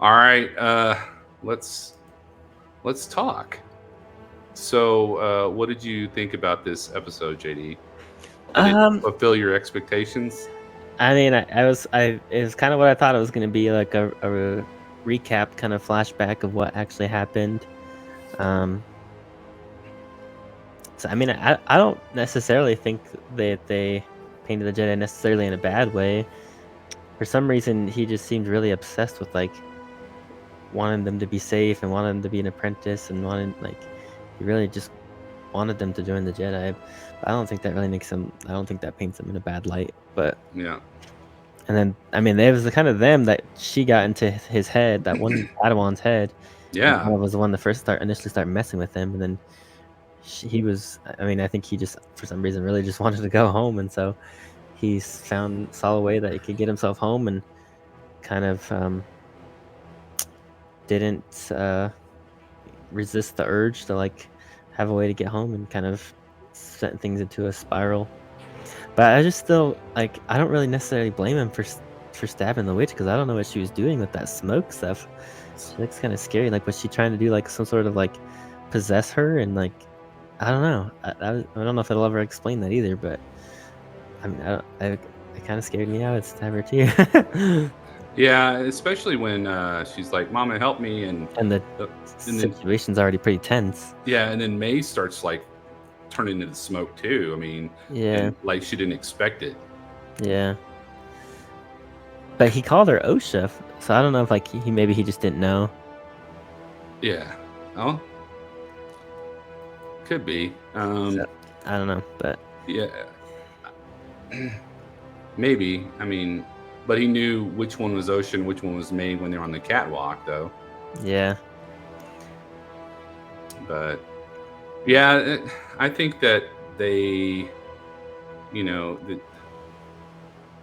All right, let's talk. So, what did you think about this episode, JD? Did it Um, fulfill your expectations? I mean, it was kind of what I thought it was going to be, like a recap, kind of flashback of what actually happened. Um, so I mean, I don't necessarily think that they painted the Jedi necessarily in a bad way. For some reason, he just seemed really obsessed with like wanting them to be safe and wanted them to be an apprentice and wanted like he really just wanted them to join the Jedi. But I don't think that really makes him. I don't think that paints him in a bad light. But Yeah, and then, I mean, it was the kind of them that she got into his head, that one Padawan's head, and yeah, kind of was the one that first initially started messing with him, and then he was. I mean, I think he just for some reason really just wanted to go home, and so saw a way that he could get himself home, and kind of didn't resist the urge to like have a way to get home, and kind of sent things into a spiral. But I just still like I don't really necessarily blame him for stabbing the witch, because I don't know what she was doing with that smoke stuff. She looks kind of scary. Like, was she trying to do like some sort of like possess her? And like, I don't know. I don't know if it'll ever explain that either. But I mean, it kind of scared me out. It's stab her too. yeah. Especially when she's like, "Mama, help me," And the uh, and then situation's already pretty tense. yeah, and then May starts like turning into smoke too. I mean, Yeah, and like she didn't expect it. yeah. But he called her OSHA, so I don't know if like he maybe he just didn't know. Yeah. Oh, could be. So I don't know, but Yeah. Maybe. I mean, but he knew which one was Ocean, which one was May when they were on the catwalk, though. yeah, But yeah, I think that they, the,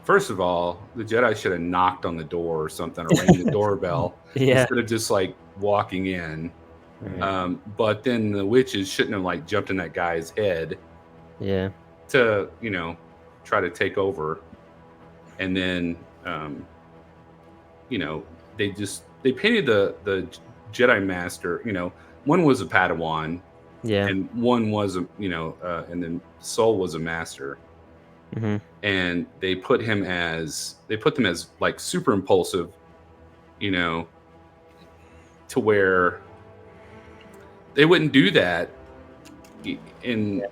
first of all, the Jedi should have knocked on the door or something, or rang the doorbell yeah. instead of just like walking in. Right. But then the witches shouldn't have like jumped in that guy's head Yeah. to, try to take over. And then, you know, they painted the Jedi Master. One was a Padawan, Yeah. and one was and then Soul was a Master, Mhm. and they put them as like super impulsive, you know, to where they wouldn't do that. In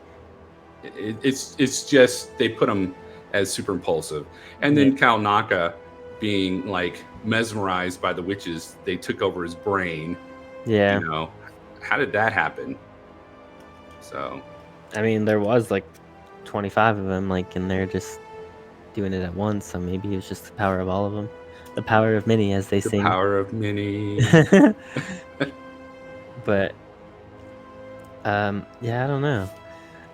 it's just they put them as super impulsive, and Yeah. then Cal Naka being like mesmerized by the witches, they took over his brain. Yeah. you know how did that happen? So I mean, there was like 25 of them, like, and they're just doing it at once. So maybe it was just the power of all of them, the power of many, as they the sing. power of many. But yeah, I don't know.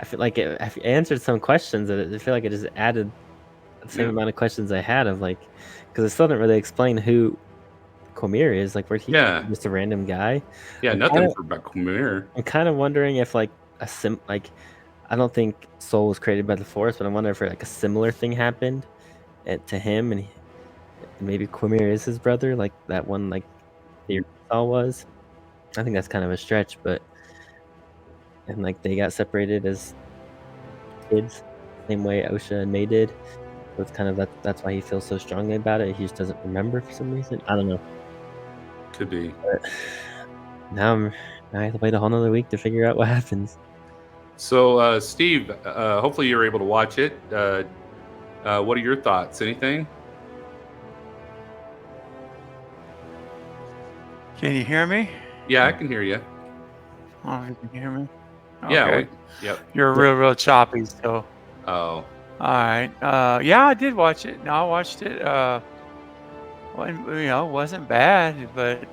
I feel like I answered some questions, and I feel like it just added the same Yeah, amount of questions I had of like, because it still didn't really explain who Komir is. Like, where'd he come yeah, from? Just a random guy. yeah, I'm kind nothing of for Bakumir. I'm kind of wondering if like like I don't think Soul was created by the Force, but I wonder if like a similar thing happened to him, and maybe Quimir is his brother, like that one, like the Saw was. I think that's kind of a stretch, but and like they got separated as kids, same way Osha and May did. So it's kind of that's why he feels so strongly about it. He just doesn't remember for some reason. I don't know. Could be. But now I have to wait a whole nother week to figure out what happens. So Steve, hopefully you're able to watch it. What are your thoughts? Anything? Can you hear me? Yeah, I can hear you. Oh, you can hear me? Yeah, Okay. yep. You're real choppy, so. Oh, All right. Yeah, I did watch it. No, I watched it. It wasn't bad, but it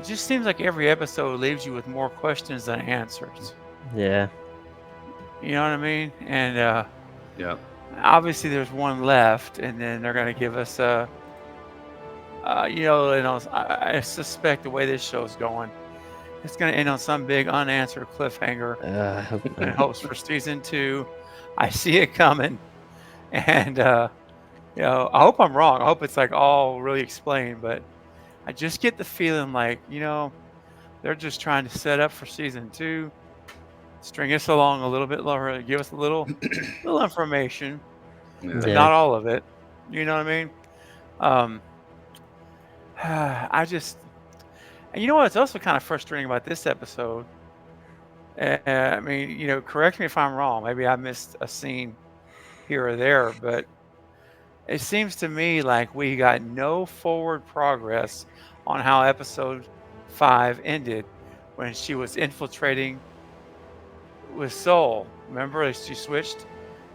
just seems like every episode leaves you with more questions than answers. Yeah. You know what I mean? And yeah. obviously there's one left, and then they're gonna give us I suspect the way this show's going, it's gonna end on some big unanswered cliffhanger. I hope In not. hopes for season 2. I see it coming, and I hope I'm wrong. I hope it's like all really explained, but I just get the feeling like, they're just trying to set up for season 2, string us along a little bit longer, give us a little information, Yeah. but Yeah. not all of it. You know what I mean? Um, I just, and you know what's also kind of frustrating about this episode? I mean, correct me if I'm wrong. Maybe I missed a scene here or there, but it seems to me like we got no forward progress on how episode 5 ended when she was infiltrating with Soul. Remember,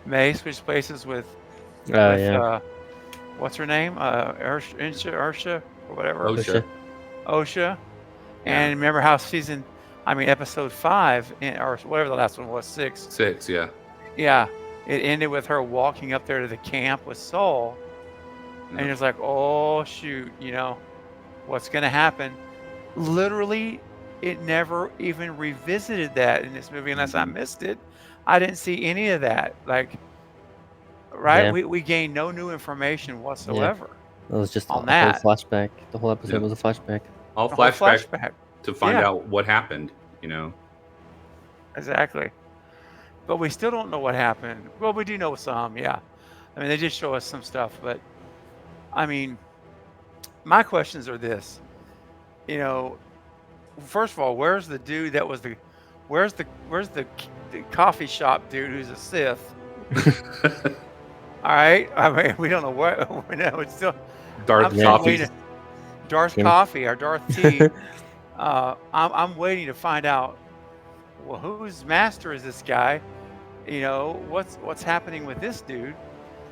May switched places with Oh with yeah. what's her name? Ursha or whatever. OSHA. OSHA. Yeah. And remember how episode 5 or whatever the last one was, 6. 6. Yeah. Yeah, it ended with her walking up there to the camp with Soul, and Yeah. it's like, oh shoot, what's gonna happen? Literally, it never even revisited that in this movie, unless I Mhm. missed it. I didn't see any of that. Like, right? Yeah. We gained no new information whatsoever It was just a on whole that. flashback. The whole episode Yep. was a flashback. All The whole flashback flashback. to find Yeah. out what happened. You know. Exactly. But we still don't know what happened. Well, we do know some, yeah. I mean, they did show us some stuff, but I mean, my questions are this. First of all, where's the dude that was the coffee shop dude who's a Sith? All right. I mean, we don't know what we know. It's still Darth I'm still Coffee. waiting. Darth Tim. Coffee or Darth T. I'm waiting to find out. Well, whose master is this guy? What's happening with this dude?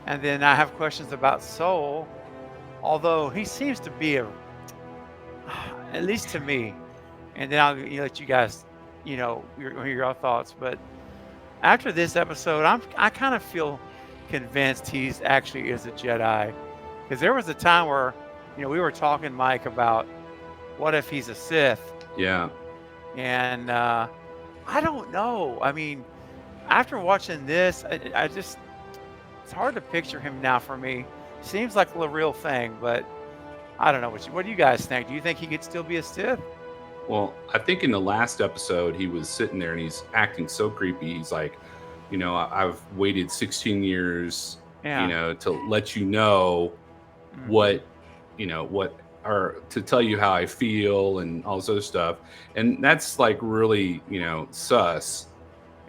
And then I have questions about Soul, although he seems to be at least to me. And then I'll let you guys, hear your thoughts. But after this episode, I kind of feel convinced he's actually is a Jedi, because there was a time where, we were talking, Mike, about what if he's a Sith, Yeah. and I don't know. I mean, after watching this, I just it's hard to picture him now for me. Seems like the real thing, but I don't know. What do you guys think? Do you think he could still be a Sith? Well, I think in the last episode, he was sitting there and he's acting so creepy. He's like, I've waited 16 years, Yeah. to let you know Mhm. what, or to tell you how I feel and all this other stuff. And that's like really, sus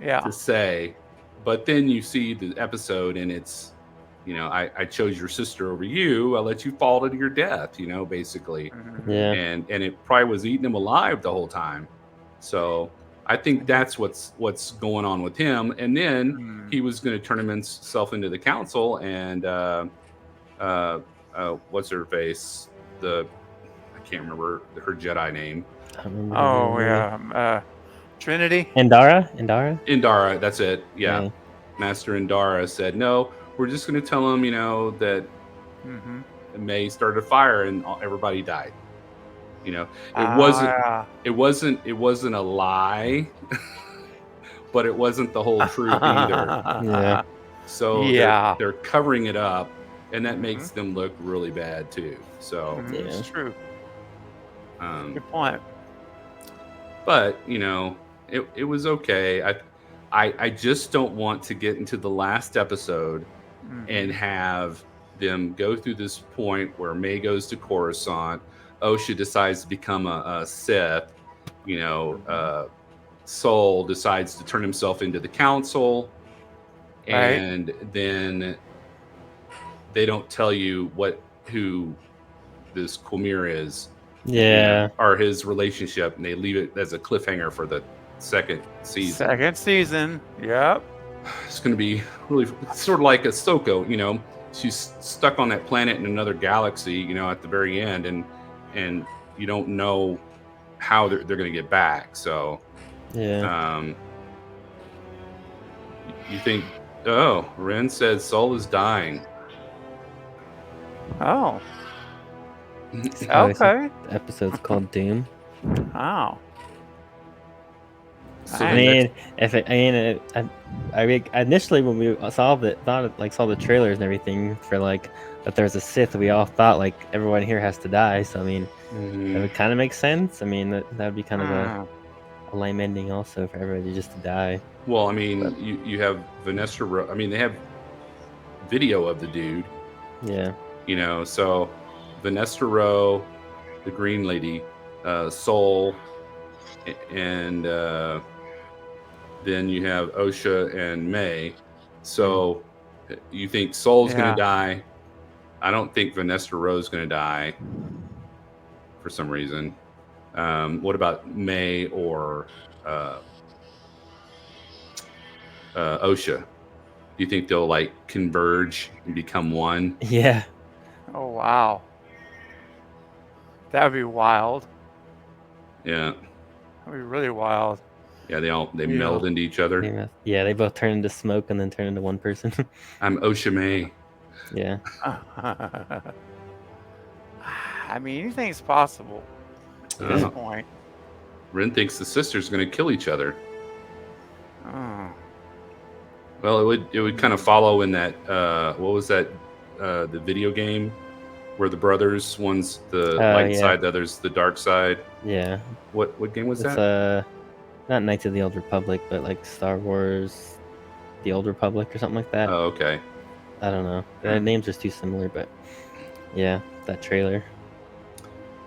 Yeah. to say. But then you see the episode and it's, I chose your sister over you. I let you fall to your death, basically. Mhm. Yeah. And it probably was eating him alive the whole time. So I think that's what's going on with him. And then Mhm. he was going to turn himself into the council and what's her face? I can't remember her Jedi name. I don't remember her Oh name, really. yeah. Trinity. Indara. Indara, that's it. Yeah. Yeah. Master Indara said, no, we're just going to tell him, that Mm-hmm. May started a fire and everybody died. It Yeah. wasn't a lie, but it wasn't the whole truth either. Yeah. So Yeah. they're covering it up, and that Mhm. makes them look really bad too. So, Mhm, It's true. Good point. but it was okay. I just don't want to get into the last episode and Mhm. have them go through this point where May goes to Coruscant, Osha decides to become a Sith, Soul decides to turn himself into the Council, Right. and then they don't tell you who this Quamir is, Yeah. or his relationship, and they leave it as a cliffhanger for the second season. Second season. Yep. It's going to be really sort of like Ahsoka, she's stuck on that planet in another galaxy, at the very end, and you don't know how they're going to get back. So, Yeah. you think? Oh, Ren says Soul is dying. Oh. Oh, Okay. The episode's called Doom. Wow. So I I the mean, next- if it, I mean, initially when we saw the trailers and everything for that there's a Sith, we all thought everyone here has to die. So I mean, That would kind of make sense. I mean, that would be kind of Hmm. a lame ending also for everybody just to die. Well, I mean, But- you have Vanessa. I mean, they have video of the dude. Yeah. So Vanessa Rowe, the Green Lady, Soul, and then you have Osha and May. So you think Soul's going Yeah. to die? I don't think Vanessa Rowe's going to die for some reason. What about May or Osha? Do you think they'll like converge and become one? Yeah. Oh wow. That would be wild. Yeah, That would be really wild. yeah. They Yeah. meld into each other. Yeah, they both turn into smoke and then turn into one person. I'm Osha May. Yeah. I mean, anything's possible I at don't this know. point. Ren thinks the sister's going to kill each other. Oh. Well, it would kind of follow in that what was that the video game where the brothers, one's the light yeah. side, the other's the dark side. Yeah. What game was It's that? not Knights of the Old Republic, but like Star Wars, the Old Republic or something like that. Oh, okay. I don't know. The names are too similar, but yeah, that trailer.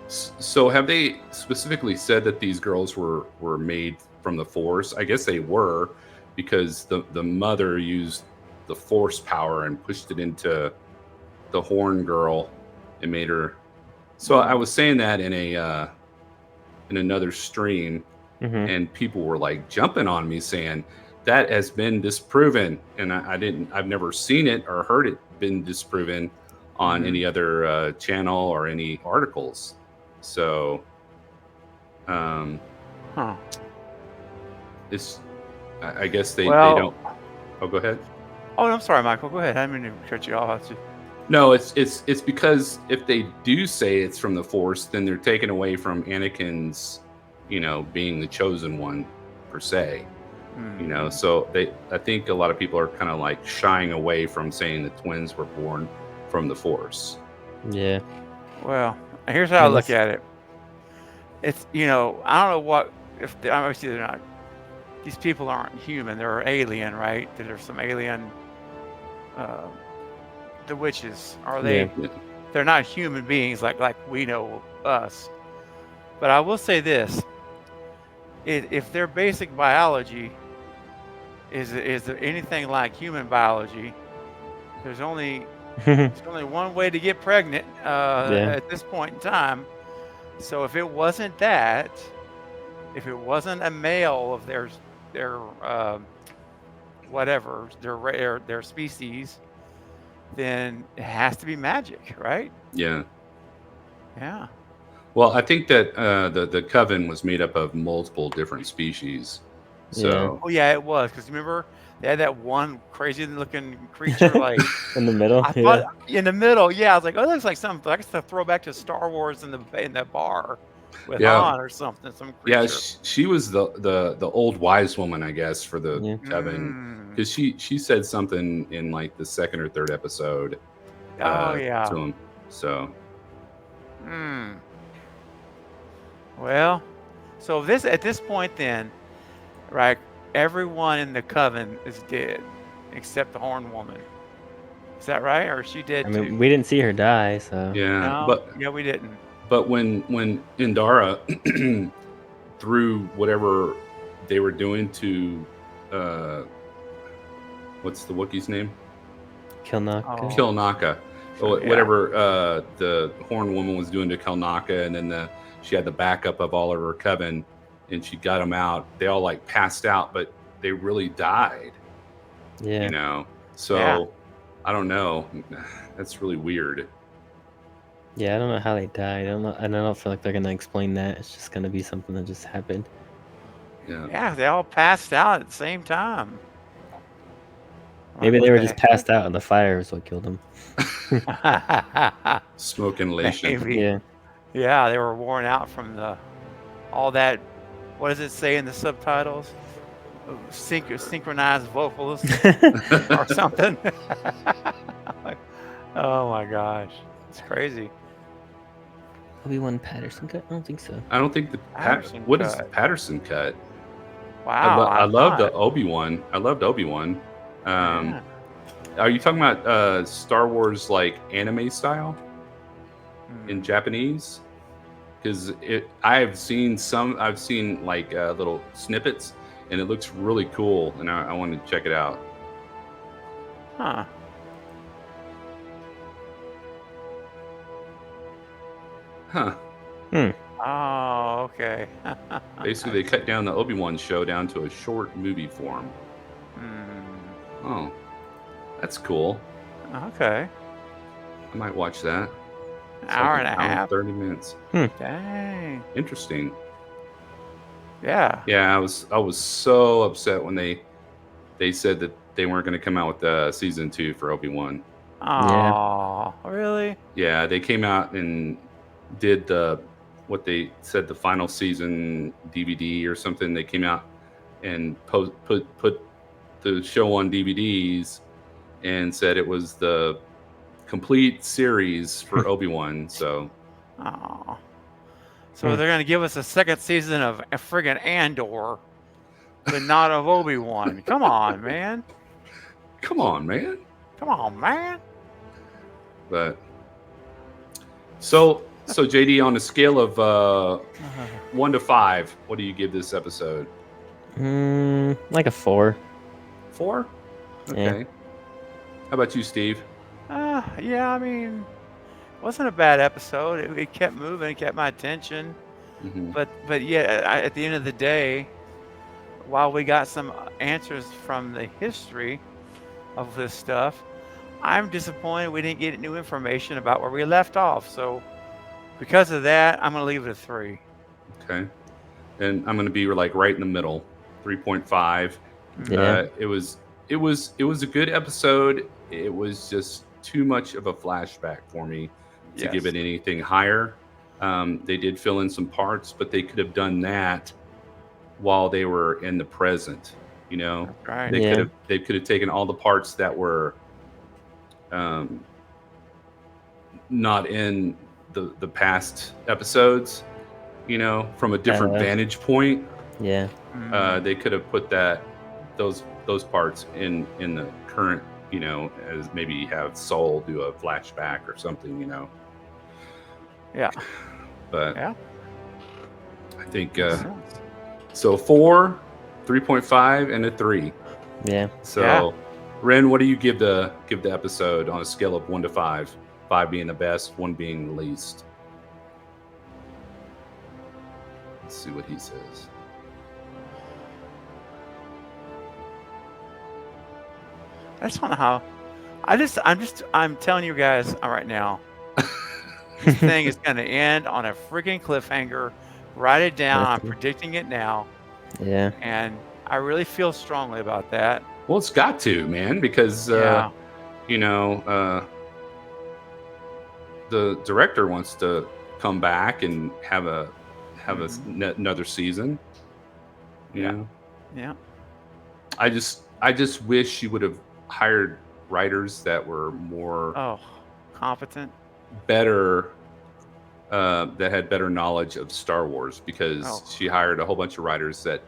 So have they specifically said that these girls were made from the Force? I guess they were, because the mother used the Force power and pushed it into the Horn girl and made her. So I was saying that in another stream, and people were like jumping on me saying that has been disproven, and I've never seen it or heard it been disproven on any other channel or any articles. So it's I guess they don't. Oh, go ahead. Oh, I'm sorry, Michael. Go ahead. I didn't mean to cut you off. No, it's because if they do say it's from the Force, then they're taken away from Anakin's, being the chosen one per se. So I think a lot of people are kind of like shying away from saying the twins were born from the Force. Yeah. Well, here's how I look at it. It's I don't know what if obviously they're not. These people aren't human; they're alien, right? There's some alien. The witches are they? Yeah. They're not human beings like we know us. But I will say this: if their basic biology is anything like human biology, there's only one way to get pregnant at this point in time. So if it wasn't that, if it wasn't a male of their whatever their species, then it has to be magic, right? Yeah. Yeah. Well, I think that the coven was made up of multiple different species. So Oh yeah, it was, because remember they had that one crazy looking creature like in the middle. I thought in the middle. Yeah, I was like, oh, it looks like something. I guess to throw back to Star Wars in the bar with Han or something. Some creature. Yeah, she was the old wise woman, I guess, for the coven, because she said something in like the second or third episode. Oh yeah. To him. So. Well, so at this point then, right? Everyone in the coven is dead except the Horn Woman. Is that right, or is she dead too? I mean, we didn't see her die, so Yeah, no, we didn't. But when Indara threw whatever they were doing to what's the Wookiee's name? Kilnaka. Whatever the Horn Woman was doing to Kilnaka, and then she had the backup of all of her coven, and she got them out. They all like passed out, but they really died. Yeah. So I don't know. That's really weird. Yeah, I don't know how they died. I don't feel like they're gonna explain that. It's just gonna be something that just happened. Yeah. Yeah, they all passed out at the same time. Maybe they were just passed out, and the fire is what killed them. Smoke inhalation. Maybe. Yeah. Yeah, they were worn out from all that. What does it say in the subtitles? Synchronized vocals or something. Oh my gosh, it's crazy. Obi-Wan Patterson cut? I don't think so. I don't think the Patterson what is cut. Patterson cut? Wow, I I'm love the not. Obi-Wan. I loved Obi-Wan. Yeah. Are you talking about Star Wars like anime style in Hmm. Japanese? Because I've seen like little snippets, and it looks really cool, and I wanted to check it out. Huh. Huh. Oh, okay. Basically, they cut down the Obi-Wan show down to a short movie form. Hmm. Oh, that's cool. Okay. I might watch that. It's Hour like and an a hour and half. 30 minutes. Dang. Interesting. Yeah. Yeah, I was so upset when they said that they weren't going to come out with season 2 for Obi-Wan. Yeah. Oh, really? Yeah, they came out and did what they said the final season DVD or something. They came out and put the show on DVDs and said it was the complete series for Obi-Wan. So Oh. So they're gonna give us a second season of a friggin' Andor, but not of Obi-Wan. Come on, man. come on, man. Come on, man. But so JD, on a scale of 1 to 5, what do you give this episode? Like a 4. 4? Yeah. Okay. How about you, Steve? Yeah, I mean, wasn't a bad episode. It kept moving, it kept my attention. Mm-hmm. But yeah, at the end of the day, while we got some answers from the history of this stuff, I'm disappointed we didn't get new information about where we left off. So because of that, I'm gonna leave it a 3. Okay. And I'm going to be like right in the middle, 3.5. Yeah. It was a good episode. It was just too much of a flashback for me to give it anything higher. They did fill in some parts, but they could have done that while they were in the present. You know, Right. they could have taken all the parts that were not in the past episodes, you know, from a different vantage point. Yeah. They could have put those parts in the current, you know, as maybe have Soul do a flashback or something, you know. Yeah. But Yeah. I think Makes sense. so 4, 3.5, and a 3. Yeah. So Ren, what do you give the episode on a scale of 1 to 5? 5 being the best, 1 being the least. Let's see what he says. I just don't know how. I'm telling you guys right now, this thing is going to end on a freaking cliffhanger. Write it down. I'm predicting it now. Yeah. And I really feel strongly about that. Well, it's got to, man, because you know, the director wants to come back and have another season. You know? Yeah. I just wish she would have hired writers that were more competent, better, that had better knowledge of Star Wars, because she hired a whole bunch of writers that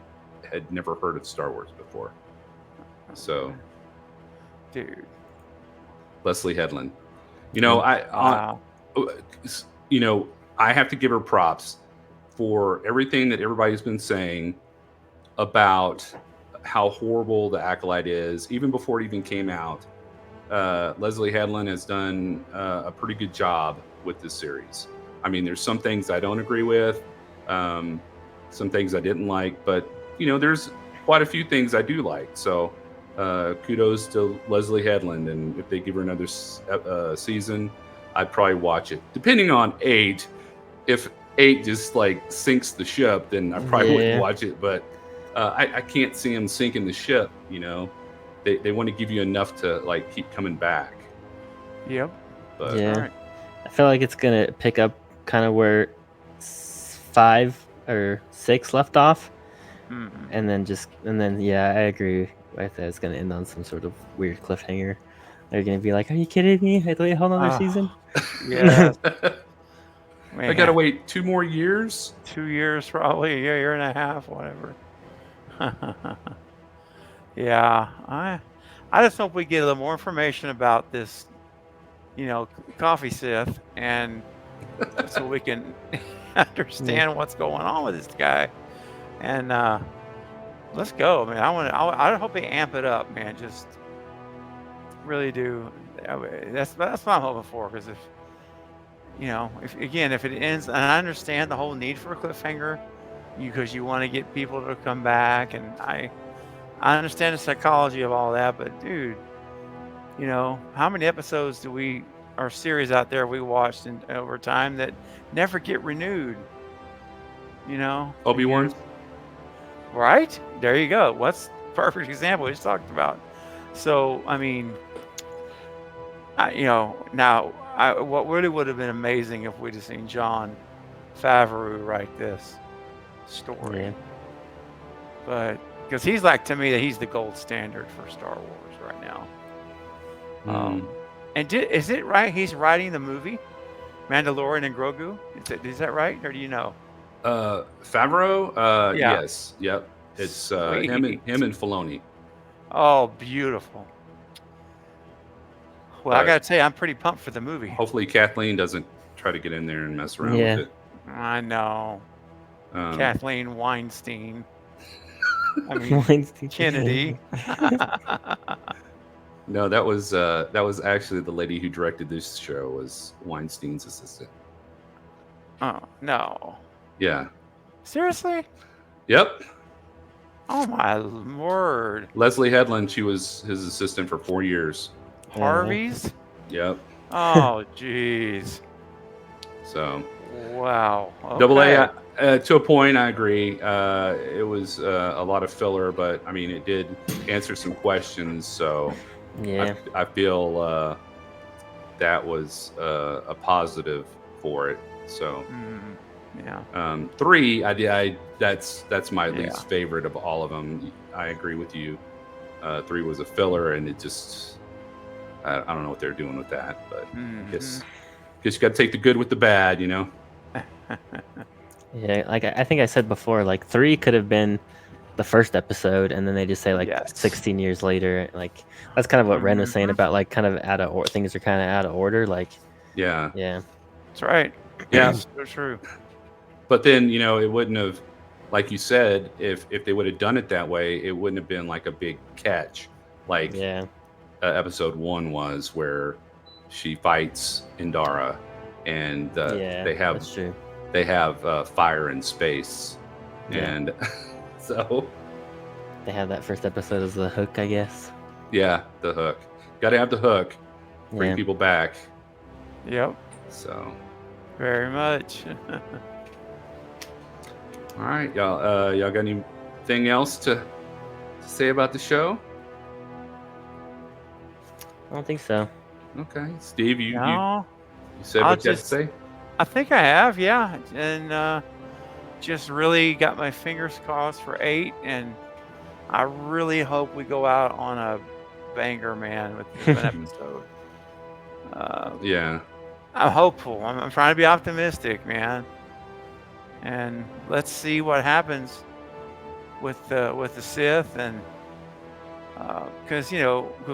had never heard of Star Wars before. So, dude, Leslie Headland, you know, you know, I have to give her props for everything that everybody's been saying about how horrible the Acolyte is, even before it even came out. Leslie Headland has done a pretty good job with this series. I mean, there's some things I don't agree with, some things I didn't like, but you know, there's quite a few things I do like. So kudos to Leslie Headland, and if they give her another season, I'd probably watch it. Depending on 8, if 8 just like sinks the ship, then I probably wouldn't watch it. But I can't see them sinking the ship. You know, they want to give you enough to like keep coming back. Yep. But, yeah. I feel like it's gonna pick up kind of where 5 or 6 left off, and then yeah, I agree with that. It's gonna end on some sort of weird cliffhanger. They're gonna be like, "Are you kidding me? I thought you had another season." Yeah. I gotta Man, wait 2 more years. 2 years probably, a year and a half, whatever. Yeah, I just hope we get a little more information about this, coffee Sith, and so we can Yeah. understand what's going on with this guy. And let's go, man. I hope they amp it up, man. Just really do. That's what I'm hoping for. Because if it ends, and I understand the whole need for a cliffhanger, because you want to get people to come back, and I understand the psychology of all that, but dude, how many episodes or series out there we watched over time that never get renewed? And you're Obi-Wan. just right there. You go. What's perfect example we just talked about? So I mean, what really would have been amazing if we'd have seen John Favreau write this story, Yeah. but because he's like, to me, that he's the gold standard for Star Wars right now. Mm. And is it right? He's writing the movie Mandalorian and Grogu. Is that right, or do you know? Favreau. Yeah. Yes. Yep. It's Sweet. him and Filoni. Oh, beautiful. Well, I But gotta tell you, I'm pretty pumped for the movie. hopefully Kathleen doesn't try to get in there and mess around Yeah. with it. I know. Kathleen Weinstein. I mean, Weinstein. Kennedy. No, that was actually the lady who directed this show, was Weinstein's assistant. Oh, no. Yeah. Seriously? Yep. Oh, my word. Leslie Headland, she was his assistant for 4 years. Harvey's? Yep. Oh, jeez. So Wow. Double Okay. A, to a point, I agree. It was a lot of filler, but I mean, it did answer some questions. So Yeah. I feel that was a positive for it. So Yeah. 3, that's my Yeah. least favorite of all of them. I agree with you. 3 was a filler, and it just I don't know what they're doing with that, but guess you got to take the good with the bad, Yeah, like I think I said before, like 3 could have been the first episode, and then they just say like Yes. 16 years later. Like that's kind of what Ren was saying about like kind of things are kind of out of order. Like Yeah. That's right. Yeah. So true. But then, it wouldn't have, like you said, if they would have done it that way, it wouldn't have been like a big catch, like yeah, episode 1 was, where she fights Indara, and they have that's true. fire in space, Yeah. and so They have that first episode as the hook, I guess. yeah, the hook. Got to have the hook. Bring Yeah. people back. Yep. So Very much. all right, y'all got anything else to say about the show? I don't think so. Okay, Steve, you No, said I'll what you had to just- say. I think I have, yeah, and just really got my fingers crossed for 8, and I really hope we go out on a banger, man, with an episode. Yeah. I'm hopeful. I'm trying to be optimistic, man, and let's see what happens with the Sith, and because we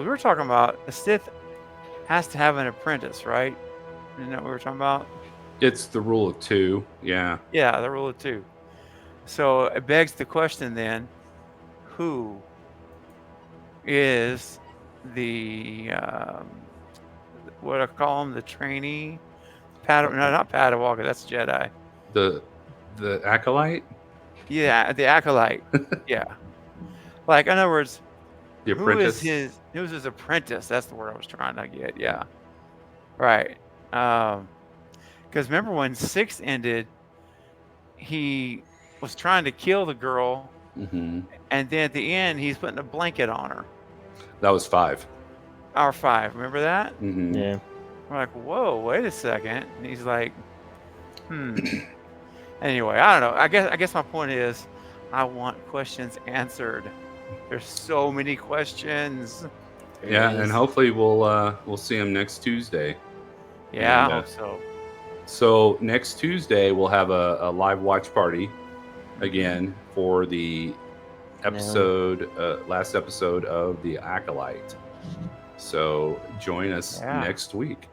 were talking about the Sith has to have an apprentice, right? Isn't that what we were talking about? It's the rule of 2. Yeah. Yeah, the rule of 2. So it begs the question then, who is the what I call him, the trainee? No, not Padawan, that's Jedi. The Acolyte? Yeah, the Acolyte. Yeah. Like, in other words, The who's apprentice? his apprentice? That's the word I was trying to get. Yeah. Right. Because remember when 6 ended, he was trying to kill the girl, Mm-hmm. and then at the end, he's putting a blanket on her. That was 5. Hour 5, remember that? Mm-hmm. Yeah. We're like, whoa, wait a second. And he's like, Anyway, I don't know. I guess my point is, I want questions answered. There's so many questions. Yeah, It and is. hopefully we'll see him next Tuesday. Yeah, And, I hope so. So next Tuesday we'll have a live watch party again for the episode, last episode of the Acolyte. So join us Yeah. next week.